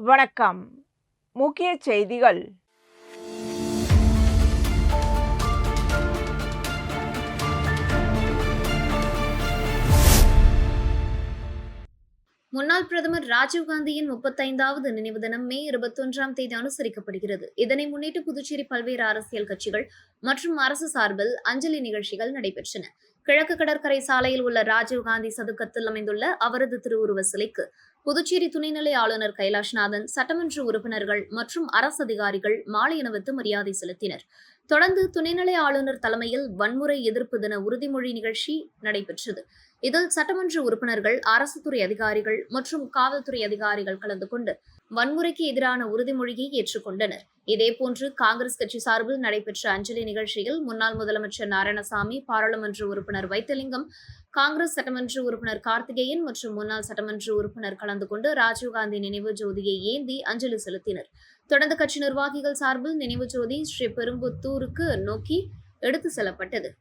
வணக்கம். முக்கிய செய்திகள். முன்னாள் பிரதமர் ராஜீவ்காந்தியின் 35வது நினைவு தினம் மே 21ஆம் தேதி அனுசரிக்கப்படுகிறது. இதனை முன்னிட்டு புதுச்சேரி பல்வேறு அரசியல் கட்சிகள் மற்றும் அரசு சார்பில் அஞ்சலி நிகழ்ச்சிகள் நடைபெற்றன. கிழக்கு கடற்கரை சாலையில் உள்ள ராஜீவ்காந்தி சதுக்கத்தில் அமைந்துள்ள அவரது திருவுருவ சிலைக்கு புதுச்சேரி துணைநிலை ஆளுநர் கைலாஷ்நாதன், சட்டமன்ற உறுப்பினர்கள் மற்றும் அரசு அதிகாரிகள் மாலை அணிவித்து மரியாதை செலுத்தினர். தொடர்ந்து துணைநிலை ஆளுநர் தலைமையில் வன்முறை எதிர்ப்பு தின உறுதிமொழி நிகழ்ச்சி நடைபெற்றது. இதில் சட்டமன்ற உறுப்பினர்கள், அரசு துறை அதிகாரிகள் மற்றும் காவல்துறை அதிகாரிகள் கலந்து கொண்டு வன்முறைக்கு எதிரான உறுதிமொழியை ஏற்றுக்கொண்டனர். இதேபோன்று காங்கிரஸ் கட்சி சார்பில் நடைபெற்ற அஞ்சலி நிகழ்ச்சியில் முன்னாள் முதலமைச்சர் நாராயணசாமி, பாராளுமன்ற உறுப்பினர் வைத்திலிங்கம், காங்கிரஸ் சட்டமன்ற உறுப்பினர் கார்த்திகேயன் மற்றும் முன்னாள் சட்டமன்ற உறுப்பினர் கலந்து கொண்டு ராஜீவ்காந்தி நினைவு ஜோதியை ஏந்தி அஞ்சலி செலுத்தினர். தொடர்ந்து கட்சி நிர்வாகிகள் சார்பில் நினைவு ஜோதி ஸ்ரீபெரும்புத்தூருக்கு நோக்கி எடுத்து செல்லப்பட்டது.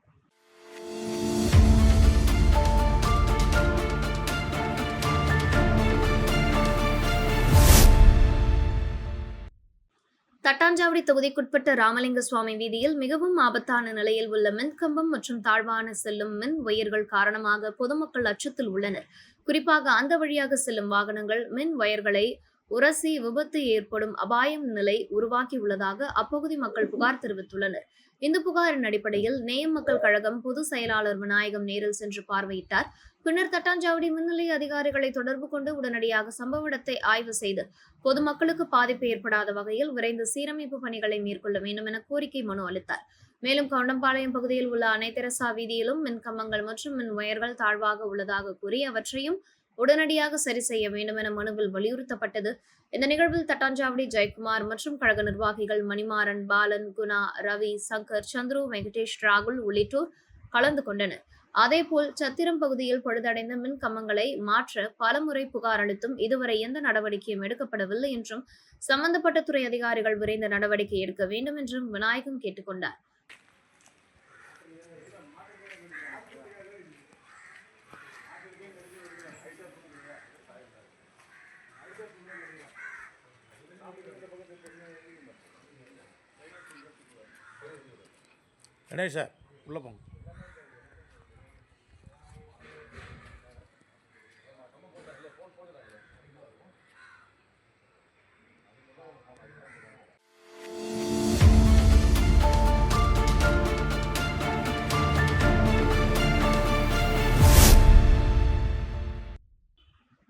தட்டாஞ்சாவடி தொகுதிக்குட்பட்ட ராமலிங்க சுவாமி வீதியில் மிகவும் ஆபத்தான நிலையில் உள்ள மின்கம்பம் மற்றும் தாழ்வான செல்லும் மின் வயர்கள் காரணமாக பொதுமக்கள் அச்சத்தில் உள்ளனர். குறிப்பாக அந்த வழியாக செல்லும் வாகனங்கள் மின் வயர்களை உரசி விபத்து ஏற்படும் அபாயம் நிலை உருவாக்கியுள்ளதாக அப்பகுதி மக்கள் புகார் தெரிவித்துள்ளனர். இந்த புகாரின் அடிப்படையில் நேயம் மக்கள் கழகம் பொதுச் செயலாளர் விநாயகம் நேரில் சென்று பார்வையிட்டார். பின்னர் தட்டாஞ்சாவடி மின்நிலைய அதிகாரிகளை தொடர்பு கொண்டு உடனடியாக சம்பவ இடத்தை ஆய்வு செய்து பொதுமக்களுக்கு பாதிப்பு ஏற்படாத வகையில் விரைந்து சீரமைப்பு பணிகளை மேற்கொள்ள வேண்டும் என கோரிக்கை மனு அளித்தார். மேலும் கவுண்டம்பாளையம் பகுதியில் உள்ள அன்னை தெரசா வீதியிலும் மின்கம்பங்கள் மற்றும் மின் வயர்கள் தாழ்வாக உள்ளதாக கூறி அவற்றையும் உடனடியாக சரி செய்ய வேண்டும் என மனுவில் வலியுறுத்தப்பட்டது. இந்த நிகழ்வில் தட்டாஞ்சாவடி ஜெயக்குமார் மற்றும் கழக நிர்வாகிகள் மணிமாறன், பாலன், குணா, ரவி, சங்கர், சந்துரு, வெங்கடேஷ், ராகுல் உள்ளிட்டோர் கலந்து கொண்டனர். அதேபோல் சத்திரம் பகுதியில் பழுதடைந்த மின் கம்பங்களை மாற்ற பலமுறை புகார் அளித்தும் இதுவரை எந்த நடவடிக்கையும் எடுக்கப்படவில்லை என்றும் சம்பந்தப்பட்ட துறை அதிகாரிகள் விரைந்த நடவடிக்கை எடுக்க வேண்டும் என்றும் விநாயகம் கேட்டுக்கொண்டார். கணேஷா உள்ள போங்க.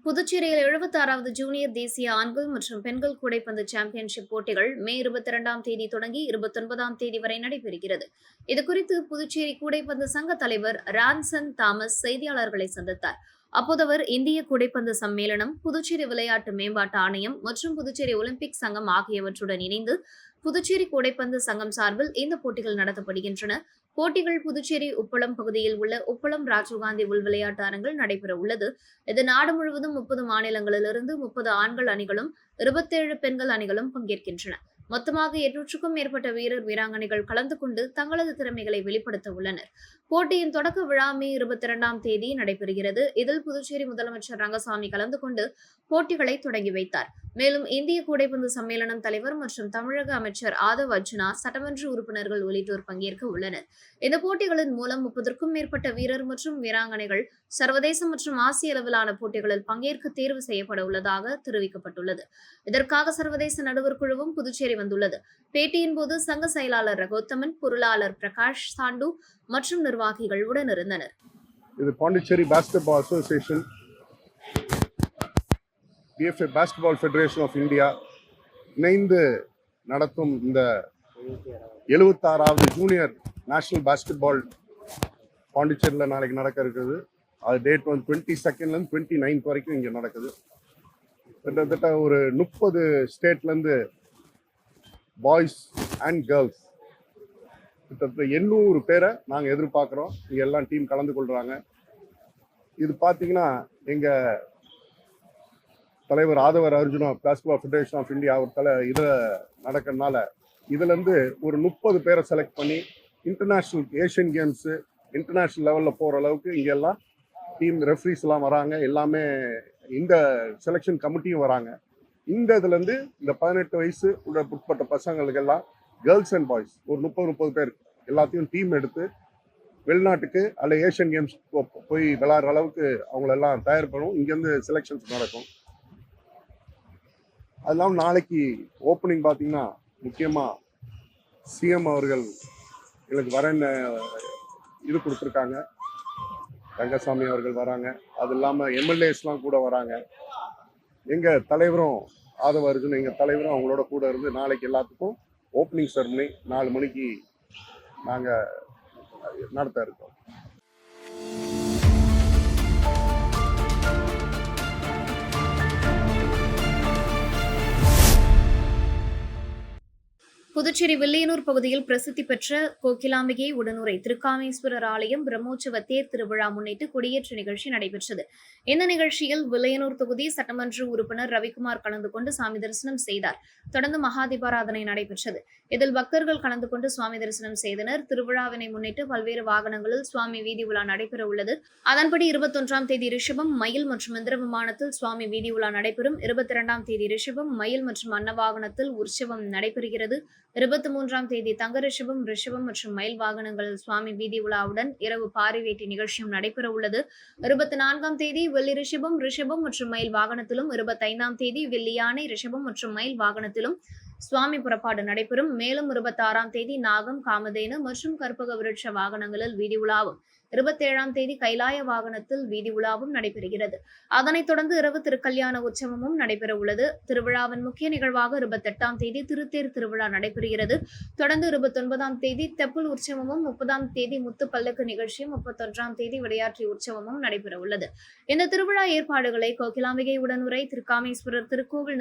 புதுச்சேரியில் 76வது ஜூனியர் தேசிய ஆண்கள் மற்றும் பெண்கள் கூடைப்பந்து சாம்பியன்ஷிப் போட்டிகள் மே 22ஆம் தேதி தொடங்கி 29ஆம் தேதி வரை நடைபெறுகிறது. இதுகுறித்து புதுச்சேரி கூடைப்பந்து சங்க தலைவர் ரான்சன் தாமஸ் செய்தியாளர்களை சந்தித்தார். அப்போது அவர் இந்திய கூடைப்பந்து சம்மேளனம், புதுச்சேரி விளையாட்டு மேம்பாட்டு ஆணையம் மற்றும் புதுச்சேரி ஒலிம்பிக் சங்கம் ஆகியவற்றுடன் இணைந்து புதுச்சேரி கூடைப்பந்து சங்கம் சார்பில் இந்த போட்டிகள் நடத்தப்படுகின்றன. போட்டிகள் புதுச்சேரி உப்பளம் பகுதியில் உள்ள உப்பளம் ராஜீவ்காந்தி உள் விளையாட்டு அரங்கில் நடைபெற உள்ளது. இது நாடு முழுவதும் 30 மாநிலங்களிலிருந்து 30 ஆண்கள் அணிகளும் 27 பெண்கள் அணிகளும் பங்கேற்கின்றன. மொத்தமாக 800க்கும் மேற்பட்ட வீரர் வீராங்கனைகள் கலந்து கொண்டு தங்களது திறமைகளை வெளிப்படுத்த உள்ளனர். போட்டியின் தொடக்க விழா மே 22ஆம் தேதி நடைபெறுகிறது. இதில் புதுச்சேரி முதலமைச்சர் ரங்கசாமி கலந்து கொண்டு போட்டிகளை தொடங்கி வைத்தார். மேலும் இந்திய கூடைப்பந்து சம்மேளனம் தலைவர் மற்றும் தமிழக அமைச்சர் ஆதவ் அர்ஜுனா, சட்டமன்ற உறுப்பினர்கள் உள்ளிட்டோர் பங்கேற்க உள்ளனர். இந்த போட்டிகளின் மூலம் 30க்கும் மேற்பட்ட வீரர் மற்றும் வீராங்கனைகள் சர்வதேச மற்றும் ஆசிய அளவிலான போட்டிகளில் பங்கேற்க தேர்வு செய்யப்பட உள்ளதாக தெரிவிக்கப்பட்டுள்ளது. இதற்காக சர்வதேச நடுவர் குழுவும் புதுச்சேரி வந்துள்ளது. பேட்டியின் போது சங்க செயலாளர் ரகோத்தமன், பொருளாளர் பிரகாஷ் சாண்டு மற்றும் நிர்வாகிகள் உடனிருந்தனர். இது Pondicherry basketball association, PFA basketball federation of India இணைந்து நடத்தும் இந்த 76வது ஜூனியர் நேஷனல் பாஸ்கெட்பால் பாண்டிச்சேரியில் நாளைக்கு நடக்க இருக்குது. அது டேட் 22nd 29th வரைக்கும் இங்கே நடக்குது. கிட்டத்தட்ட ஒரு 30 ஸ்டேட்லேருந்து பாய்ஸ் அண்ட் கேர்ள்ஸ் கிட்டத்தட்ட 800 பேரை நாங்கள் எதிர்பார்க்குறோம். இங்கே எல்லாம் டீம் கலந்து கொள்கிறாங்க. இது பார்த்தீங்கன்னா எங்கள் தலைவர் Adhav Arjuna, basketball federation of India அவர் இதில் நடக்கிறதுனால இதுலேருந்து ஒரு 30 பேரை செலக்ட் பண்ணி இன்டர்நேஷ்னல் ஏஷியன் கேம்ஸு இன்டர்நேஷ்னல் லெவலில் போகிற அளவுக்கு இங்கெல்லாம் டீம் ரெஃப்ரீஸ்லாம் வராங்க. எல்லாமே இந்த செலெக்ஷன் கமிட்டியும் வராங்க. இந்த இதுலேருந்து இந்த 18 வயசு உட்பட்ட பசங்களுக்கெல்லாம் கேர்ள்ஸ் அண்ட் பாய்ஸ் ஒரு 30 பேர் எல்லாத்தையும் டீம் எடுத்து வெளிநாட்டுக்கு அல்ல ஏஷியன் கேம்ஸ் போய் விளையாடுற அளவுக்கு அவங்களெல்லாம் தயார் பண்ணுவோம். இங்கேருந்து செலெக்ஷன்ஸ் நடக்கும். அது இல்லாமல் நாளைக்கு ஓப்பனிங் பார்த்தீங்கன்னா முக்கியமாக சிஎம் அவர்கள் எங்களுக்கு வரேன்னு இது கொடுத்துருக்காங்க. ரங்கசாமி அவர்கள் வராங்க. அது இல்லாமல் எம்எல்ஏஸ்லாம் கூட வராங்க. எங்கள் தலைவரும் ஆதவ அர்ஜுன் எங்கள் தலைவரும் அவங்களோட கூட இருந்து நாளைக்கு எல்லாத்துக்கும் ஓப்பனிங் செரமனி 4 மணிக்கு நாங்கள் நடத்த இருக்கோம். புதுச்சேரி வில்லியனூர் பகுதியில் பிரசித்தி பெற்ற கோகிலாம்பிகை உடனுரை திருக்காமேஸ்வரர் ஆலயம் பிரம்மோற்சவ தேர் திருவிழா முன்னிட்டு கொடியேற்ற நிகழ்ச்சி நடைபெற்றது. இந்த நிகழ்ச்சியில் வில்லியனூர் தொகுதி சட்டமன்ற உறுப்பினர் ரவிக்குமார் கலந்து கொண்டு சுவாமி தரிசனம் செய்தார். தொடர்ந்து மகாதீபாராதனை நடைபெற்றது. இதில் பக்தர்கள் கலந்து கொண்டு சுவாமி தரிசனம் செய்தனர். திருவிழாவினை முன்னிட்டு பல்வேறு வாகனங்களில் சுவாமி வீதி உலா நடைபெற உள்ளது. அதன்படி 21ஆம் தேதி ரிஷபம், மயில் மற்றும் இந்திர விமானத்தில் சுவாமி வீதி உலா நடைபெறும். 22ஆம் தேதி ரிஷபம், மயில் மற்றும் அன்னவாகனத்தில் உற்சவம் நடைபெறுகிறது. 23ஆம் தேதி தங்க ரிஷபம் மற்றும் மயில் வாகனங்களில் சுவாமி வீதி உலாவுடன் இரவு பாரிவேட்டி நிகழ்ச்சியும் நடைபெற உள்ளது. 24ஆம் தேதி வெள்ளி ரிஷபம் மற்றும் மயில் வாகனத்திலும், 25ஆம் தேதி வெள்ளி யானை ரிஷபம் மற்றும் மயில் வாகனத்திலும் சுவாமி புறப்பாடு நடைபெறும். மேலும் 26ஆம் தேதி நாகம், காமதேனு மற்றும் கற்பக விருட்ச வாகனங்களில் வீதி உலாவும், 27ஆம் தேதி கைலாய வாகனத்தில் வீதி உலாவும் நடைபெறுகிறது. அதனைத் தொடர்ந்து இரவு திருக்கல்யாண உற்சவமும் நடைபெற உள்ளது. திருவிழாவின் முக்கிய நிகழ்வாக 28ஆம் தேதி திருத்தேர் திருவிழா நடைபெறுகிறது. தொடர்ந்து 29ஆம் தேதி தெப்புல் உற்சவமும், 30ஆம் தேதி முத்து பல்லக்கு நிகழ்ச்சியும், 31ஆம் தேதி விளையாட்டு உற்சவமும் நடைபெற உள்ளது. இந்த திருவிழா ஏற்பாடுகளை கோகிலாம்பிகை உடனுரை திருக்காமேஸ்வரர் திருக்கோவில்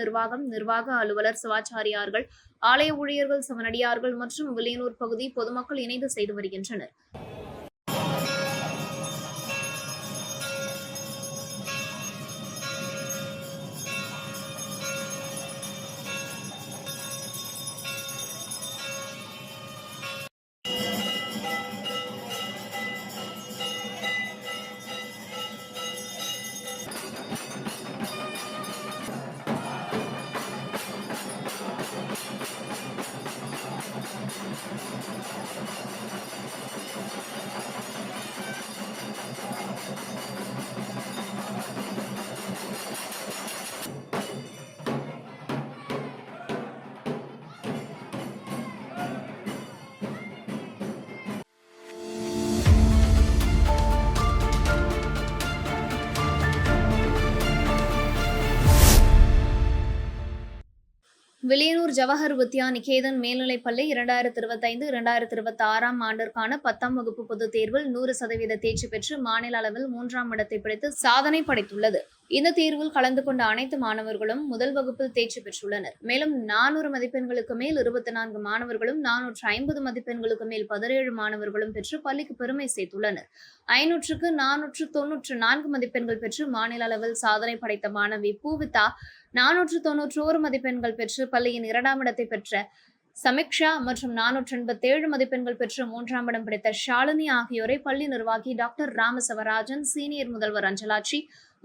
நிர்வாக அலுவலர் சிவாச்சாரியார்கள், ஆலய ஊழியர்கள், சமனடியார்கள் மற்றும் வில்லியனூர் பகுதி பொதுமக்கள் இணைந்து செய்து வருகின்றனர். வில்லியனூர் ஜவஹர் வித்யா நிகேதன் மேல்நிலைப்பள்ளி 2025-2026 ஆண்டிற்கான 10ஆம் வகுப்பு பொதுத் தேர்வில் 100% தேர்ச்சி பெற்று மாநில அளவில் 3ஆம் இடத்தை பிடித்து சாதனை படைத்துள்ளது. இந்த தேர்வில் கலந்து கொண்ட அனைத்து மாணவர்களும் முதல் வகுப்பில் தேர்ச்சி பெற்றுள்ளனர். மேலும் 400 மதிப்பெண்களுக்கு மேல் 24 மாணவர்களும், 450 மதிப்பெண்களுக்கு மேல் 17 மாணவர்களும் பெற்று பள்ளிக்கு பெருமை சேர்த்துள்ளனர். 500க்கு 494 மதிப்பெண்கள் பெற்று மாநில அளவில் சாதனை படைத்த மாணவி பூவிதா, 491 மதிப்பெண்கள் பெற்று பள்ளியின் 2ஆம் இடத்தை பெற்ற சமிக்ஷா மற்றும் 487 மதிப்பெண்கள் பெற்று 3ஆம் இடம் பிடித்த ஷாலினி ஆகியோரை பள்ளி நிர்வாகி டாக்டர் ராமசவராஜன், சீனியர் முதல்வர் அஞ்சலாட்சி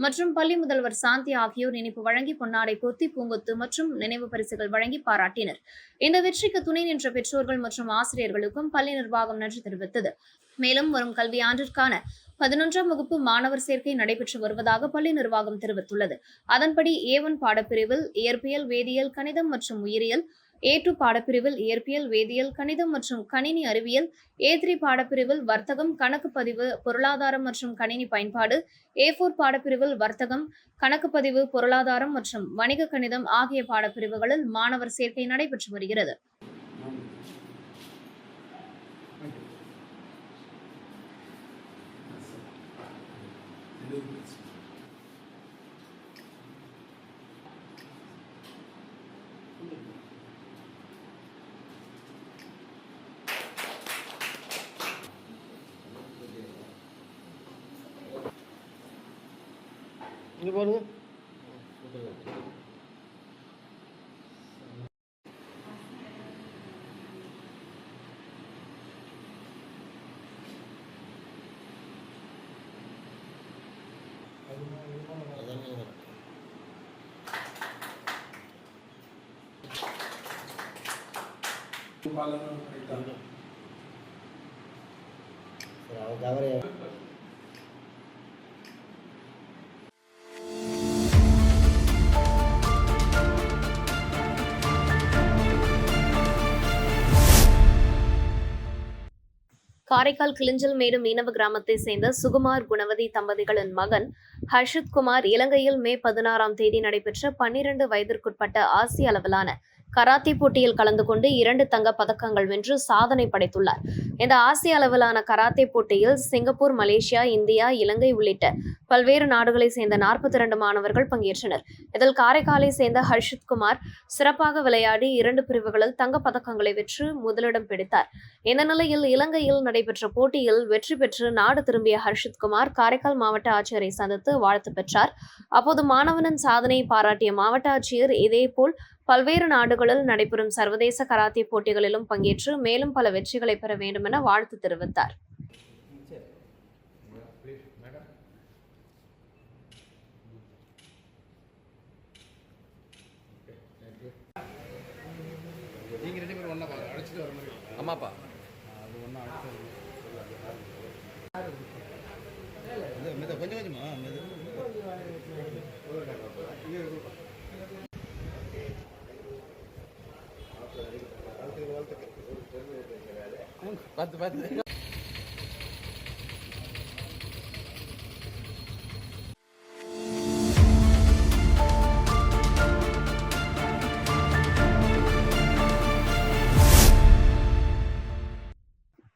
மற்றும் பள்ளி முதல்வர் சாந்தி ஆகியோர் இனிப்பு வழங்கி பொன்னாடை போர்த்தி பூங்கொத்து மற்றும் நினைவு பரிசுகள் வழங்கி பாராட்டினர். இந்த வெற்றிக்கு துணை நின்ற பெற்றோர்கள் மற்றும் ஆசிரியர்களுக்கும் பள்ளி நிர்வாகம் நன்றி தெரிவித்தது. மேலும் வரும் கல்வியாண்டிற்கான 11ஆம் வகுப்பு மாணவர் சேர்க்கை நடைபெற்று வருவதாக பள்ளி நிர்வாகம் தெரிவித்துள்ளது. அதன்படி A1 பாடப்பிரிவில் இயற்பியல், வேதியியல், கணிதம் மற்றும் உயிரியல், A2 பாடப்பிரிவில் இயற்பியல், வேதியியல், கணிதம் மற்றும் கணினி அறிவியல், A3 பாடப்பிரிவில் வர்த்தகம், கணக்கு பதிவு, பொருளாதாரம் மற்றும் கணினி பயன்பாடு, A4 பாடப்பிரிவில் வர்த்தகம், கணக்கு பதிவு, பொருளாதாரம் மற்றும் வணிக கணிதம் ஆகிய பாடப்பிரிவுகளில் மாணவர் சேர்க்கை நடைபெற்று வருகிறது. இங்க பாருங்க. காரைக்கால் கிளிஞ்சல்மேடு மீனவ கிராமத்தை சேர்ந்த சுகுமார் குணவதி தம்பதிகளின் மகன் ஹர்ஷித் குமார் இலங்கையில் மே 16ஆம் தேதி நடைபெற்ற 12 வயதிற்குட்பட்ட ஆசிய அளவிலான கராத்தே போட்டியில் கலந்து கொண்டு 2 தங்கப் பதக்கங்கள் வென்று சாதனை படைத்துள்ளார். இந்த ஆசிய அளவிலான கராத்தே போட்டியில் சிங்கப்பூர், மலேசியா, இந்தியா, இலங்கை உள்ளிட்ட பல்வேறு நாடுகளை சேர்ந்த 42 மாணவர்கள் பங்கேற்றனர். இதில் காரைக்காலை சேர்ந்த ஹர்ஷித் குமார் சிறப்பாக விளையாடி 2 பிரிவுகளில் தங்கப் பதக்கங்களை வென்று முதலிடம் பிடித்தார். இந்த நிலையில் இலங்கையில் நடைபெற்ற போட்டியில் வெற்றி பெற்று நாடு திரும்பிய ஹர்ஷித் குமார் காரைக்கால் மாவட்ட ஆட்சியரை சந்தித்து வாழ்த்து பெற்றார். அப்போது மாணவனின் சாதனையை பாராட்டிய மாவட்ட ஆட்சியர் இதேபோல் பல்வேறு நாடுகளில் நடைபெறும் சர்வதேச கராத்தே போட்டிகளிலும் பங்கேற்று மேலும் பல வெற்றிகளை பெற வேண்டும் என வாழ்த்து தெரிவித்தார்.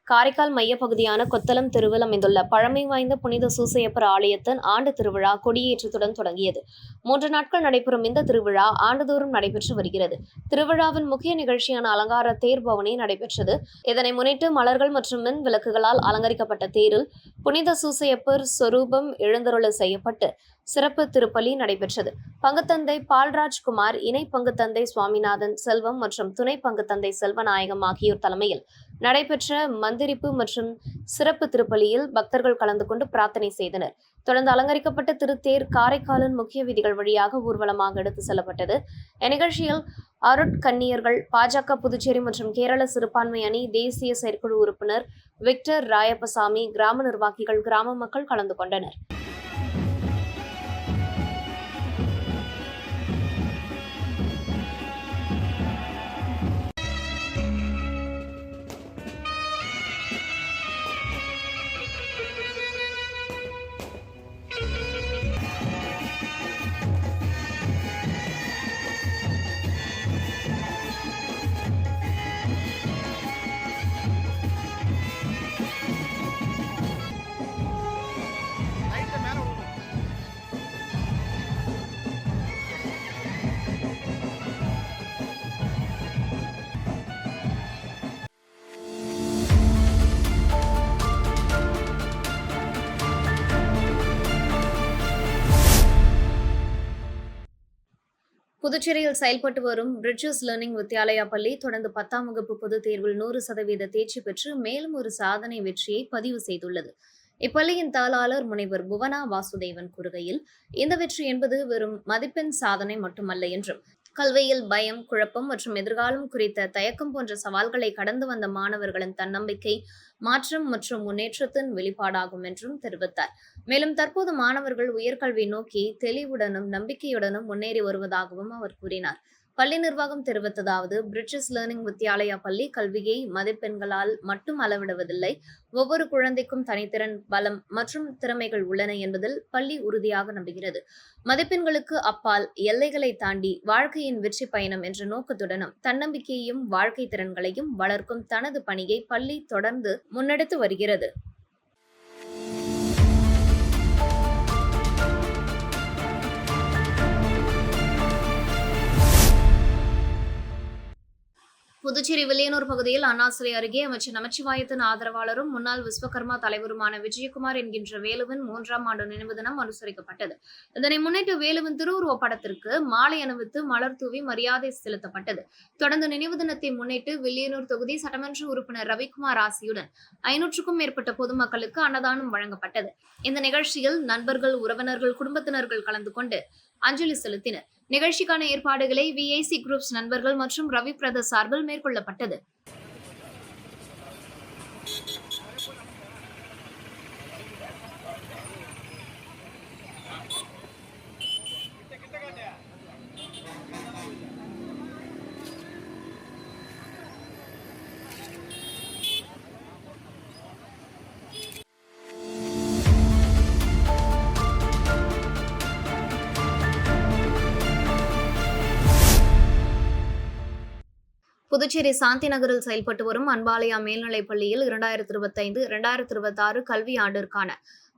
காரைக்கால் மையப்பகுதியான கொத்தளம் தெருவில் அமைந்துள்ள பழமை வாய்ந்த புனித சூசையப்பர் ஆலயத்தின் ஆண்டு திருவிழா கொடியேற்றத்துடன் தொடங்கியது. 3 நாட்கள் நடைபெறும் இந்த திருவிழா ஆண்டுதோறும் நடைபெற்று வருகிறது. திருவிழாவின் முக்கிய நிகழ்ச்சியான அலங்கார தேர் பவனி நடைபெற்றது. இதனை முன்னிட்டு மலர்கள் மற்றும் மின் விளக்குகளால் அலங்கரிக்கப்பட்ட தேரில் புனித சூசையப்பர் சொரூபம் எழுந்தருள செய்யப்பட்டு சிறப்பு திருப்பலி நடைபெற்றது. பங்குத்தந்தை பால்ராஜ்குமார், இணை பங்குத்தந்தை சுவாமிநாதன் செல்வம் மற்றும் துணை பங்குத்தந்தை செல்வநாயகம் ஆகியோர் தலைமையில் நடைபெற்ற மந்திரிப்பு மற்றும் சிறப்பு திருப்பலியில் பக்தர்கள் கலந்து கொண்டு பிரார்த்தனை செய்தனர். தொடர்ந்து அலங்கரிக்கப்பட்ட திருத்தேர் காரைக்காலின் முக்கிய வீதிகள் வழியாக ஊர்வலமாக எடுத்து செல்லப்பட்டது. இந்நிகழ்ச்சியில் அருட்கன்னியர்கள், பாஜக புதுச்சேரி மற்றும் கேரள சிறுபான்மை அணி தேசிய செயற்குழு உறுப்பினர் விக்டர் ராயப்பசாமி, கிராம நிர்வாகிகள், கிராம மக்கள் கலந்து கொண்டனர். புதுச்சேரியில் செயல்பட்டு வரும் பிரிட்ஜஸ் லேர்னிங் வித்யாலயா பள்ளி தொடர்ந்து 10ஆம் வகுப்பு பொதுத் தேர்வில் 100% தேர்ச்சி பெற்று மேலும் ஒரு சாதனை வெற்றியை பதிவு செய்துள்ளது. இப்பள்ளியின் தாளாளர் முனைவர் புவனா வாசுதேவன் கூறுகையில், இந்த வெற்றி என்பது வெறும் மதிப்பெண் சாதனை மட்டுமல்ல என்றும், கல்வியில் பயம், குழப்பம் மற்றும் எதிர்காலம் குறித்த தயக்கம் போன்ற சவால்களை கடந்து வந்த மாணவர்களின் தன்னம்பிக்கை, மாற்றம் மற்றும் முன்னேற்றத்தின் வெளிப்பாடாகும் என்றும் தெரிவித்தார். மேலும் தற்போது மாணவர்கள் உயர்கல்வி நோக்கி தெளிவுடனும் நம்பிக்கையுடனும் முன்னேறி வருவதாகவும் அவர் கூறினார். பள்ளி நிர்வாகம் தெரிவித்ததாவது, பிரிட்ஜஸ் லேர்னிங் வித்யாலயா பள்ளி கல்வியை மதிப்பெண்களால் மட்டும் அளவிடுவதில்லை. ஒவ்வொரு குழந்தைக்கும் தனித்திறன், பலம் மற்றும் திறமைகள் உள்ளன என்பதில் பள்ளி உறுதியாக நம்புகிறது. மதிப்பெண்களுக்கு அப்பால் எல்லைகளை தாண்டி வாழ்க்கையின் வெற்றி பயணம் என்ற நோக்கத்துடனும் தன்னம்பிக்கையையும் வாழ்க்கை திறன்களையும் வளர்க்கும் தனது பணியை பள்ளி தொடர்ந்து முன்னெடுத்து வருகிறது. புதுச்சேரி வில்லியனூர் பகுதியில் அண்ணா சிலை அருகே அமைச்சர் நமச்சிவாயத்தின் ஆதரவாளரும் முன்னாள் விஸ்வகர்மா தலைவருமான விஜயகுமார் என்கின்ற வேலுவின் 3ஆம் ஆண்டு நினைவு தினம் அனுசரிக்கப்பட்டது. இதனை முன்னிட்டு வேலுவின் திருவுருவ படத்திற்கு மாலை அணிவித்து மலர் தூவி மரியாதை செலுத்தப்பட்டது. தொடர்ந்து நினைவு தினத்தை முன்னிட்டு வில்லியனூர் தொகுதி சட்டமன்ற உறுப்பினர் ரவிக்குமார் ஆசியுடன் 500க்கும் மேற்பட்ட பொதுமக்களுக்கு அன்னதானம் வழங்கப்பட்டது. இந்த நிகழ்ச்சியில் நண்பர்கள், உறவினர்கள், குடும்பத்தினர்கள் கலந்து கொண்டு அஞ்சலி செலுத்தினர். நிகழ்ச்சிக்கான ஏற்பாடுகளை VIC குரூப்ஸ் நண்பர்கள் மற்றும் ரவி பிரதர் சார்பில் மேற்கொள்ளப்பட்டது. புதுச்சேரி சாந்தி நகரில் செயல்பட்டு வரும் அன்பாலயா மேல்நிலைப் பள்ளியில் 2025-2026 கல்வி ஆண்டிற்கான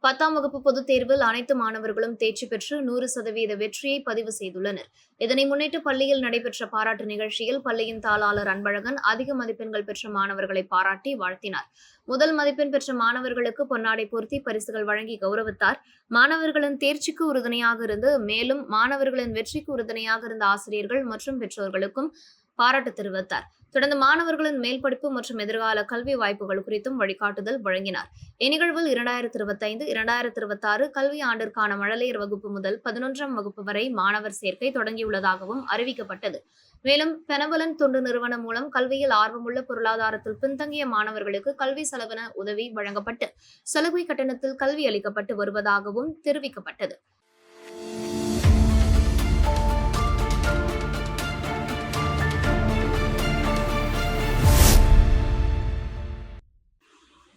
10ஆம் வகுப்பு பொதுத் தேர்வில் அனைத்து மாணவர்களும் தேர்ச்சி பெற்று 100% வெற்றியை பதிவு செய்துள்ளனர். இதனை முன்னிட்டு பள்ளியில் நடைபெற்ற பாராட்டு நிகழ்ச்சியில் பள்ளியின் தாளாளர் அன்பழகன் அதிக மதிப்பெண்கள் பெற்ற மாணவர்களை பாராட்டி வாழ்த்தினார். முதல் மதிப்பெண் பெற்ற மாணவர்களுக்கு பொன்னாடை பொருத்தி பரிசுகள் வழங்கி கௌரவித்தார். மாணவர்களின் தேர்ச்சிக்கு உறுதுணையாக இருந்து மேலும் மாணவர்களின் வெற்றிக்கு உறுதுணையாக இருந்த ஆசிரியர்கள் மற்றும் பெற்றோர்களுக்கும் பாராட்டு தெரிவித்தார். தொடர்ந்து மாணவர்களின் மேல் படிப்பு மற்றும் எதிர்கால கல்வி வாய்ப்புகள் குறித்தும் வழிகாட்டுதல் வழங்கினார். இந்நிகழ்வில் 2025-2026 கல்வி ஆண்டிற்கான மழலையர் வகுப்பு முதல் 11ஆம் வகுப்பு வரை மாணவர் சேர்க்கை தொடங்கியுள்ளதாகவும் அறிவிக்கப்பட்டது. மேலும் பெனவலன் தொண்டு நிறுவனம் மூலம் கல்வியில் ஆர்வமுள்ள பொருளாதாரத்தில் பின்தங்கிய மாணவர்களுக்கு கல்வி செலவின உதவி வழங்கப்பட்டு சலுகை கட்டணத்தில் கல்வி அளிக்கப்பட்டு வருவதாகவும் தெரிவிக்கப்பட்டது.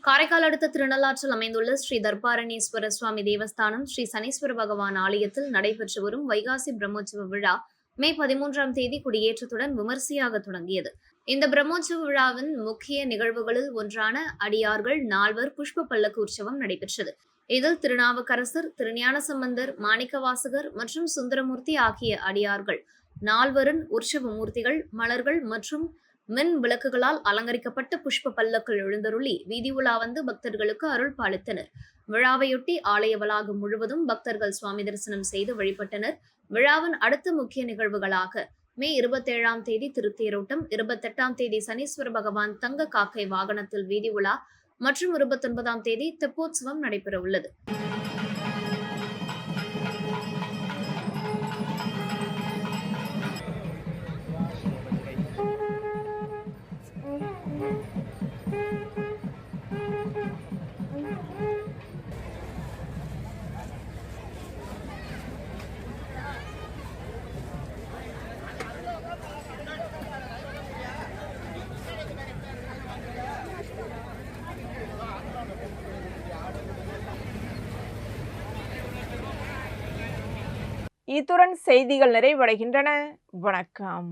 காரைக்கால் அடுத்த திருநள்ளாற்றில் அமைந்துள்ள ஸ்ரீ தர்பாரணீஸ்வர சுவாமி தேவஸ்தானம் ஸ்ரீ சனீஸ்வர பகவான் ஆலயத்தில் நடைபெற்று வரும் வைகாசி பிரம்மோற்சவ விழா மே 13ஆம் தேதி கொடியேற்றத்துடன் விமர்சையாக தொடங்கியது. இந்த பிரம்மோற்சவ விழாவின் முக்கிய நிகழ்வுகளில் ஒன்றான அடியார்கள் நால்வர் புஷ்ப பல்லக்கு உற்சவம் நடைபெற்றது. இதில் திருநாவுக்கரசர், திருஞானசம்பந்தர், மாணிக்கவாசகர் மற்றும் சுந்தரமூர்த்தி ஆகிய அடியார்கள் நால்வரின் உற்சவ மூர்த்திகள் மலர்கள் மற்றும் மின் விளக்குகளால் அலங்கரிக்கப்பட்ட புஷ்ப பல்லக்கள் எழுந்தருளி வீதி உலா வந்து பக்தர்களுக்கு அருள் பாலித்தனர். விழாவையொட்டி ஆலய வளாகம் முழுவதும் பக்தர்கள் சுவாமி தரிசனம் செய்து வழிபட்டனர். விழாவின் அடுத்த முக்கிய நிகழ்வுகளாக மே 27ஆம் தேதி திருத்தேரோட்டம், 28ஆம் தேதி சனீஸ்வர பகவான் தங்க காக்கை வாகனத்தில் வீதி உலா மற்றும் 29ஆம் தேதி தெப்போத்சவம் நடைபெற உள்ளது. இத்துடன் செய்திகள் நிறைவடைகின்றன. வணக்கம்.